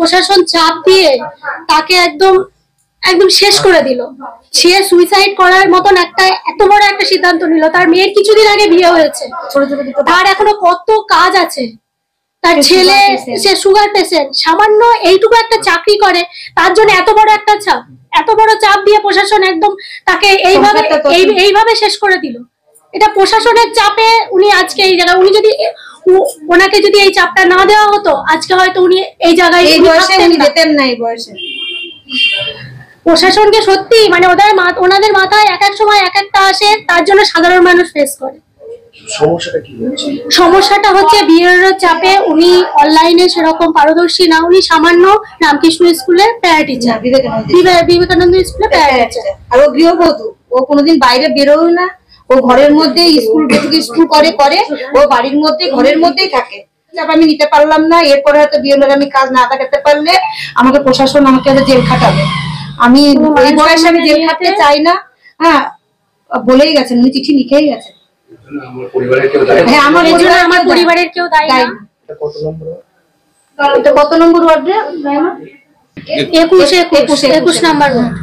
প্রশাসন চাপ দিয়ে তাকে একদম একদম শেষ করে দিল। সে সুইসাইড করার মতন একটা এত বড় একটা সিদ্ধান্ত নিল। তার মেয়ের কিছুদিন আগে বিয়ে হয়েছে, তার এখনো কত কাজ আছে। তার ছেলে সে সুগার পেশেন্ট, সামান্য এইটুকু একটা চাকরি করে, তার জন্য এত বড় একটা চাপ, এত বড় চাপ দিয়ে প্রশাসন একদম তাকে এইভাবে শেষ করে দিল। এটা প্রশাসনের চাপে উনি আজকে এই জায়গায়, উনি যদি ওনাকে যদি এই চাপটা না দেওয়া হতো আজকে হয়তো উনি এই জায়গায় যেতেন না। এই বয়সে প্রশাসনকে সত্যি মানে ওনাদের মাথায় এক এক সময় এক একটা আসে, তার জন্য সাধারণ মানুষ ফেস করে। সমস্যাটা হচ্ছে বিয়ের চাপে উনি অনলাইনে সেরকম পারদর্শী না, উনি সামান্য রামকৃষ্ণ স্কুলে প্যারা টিচার, বিবেকানন্দ স্কুলে প্যারা টিচার। আর ও গৃহবধূ, ও কোনোদিন বাইরে বেরোয় না, ও ঘরের মধ্যে স্কুল করে ও বাড়ির মধ্যে ঘরের মধ্যেই থাকে। আমি নিতে পারলাম না, এরপরে হয়তো বিয়ের আমি কাজ না কাটাতে পারলে আমাকে প্রশাসন আমাকে জেল খাটাবে। আমি এই বয়সে আমি জেল খাটতে চাই না। হ্যাঁ, বলেই গেছেন, উনি চিঠি লিখেই গেছেন। হ্যাঁ, আমার পরিবারের কেউ দায়ী না। এটা কত নম্বর ওয়ার্ডে? 21 নম্বর ওয়ার্ড।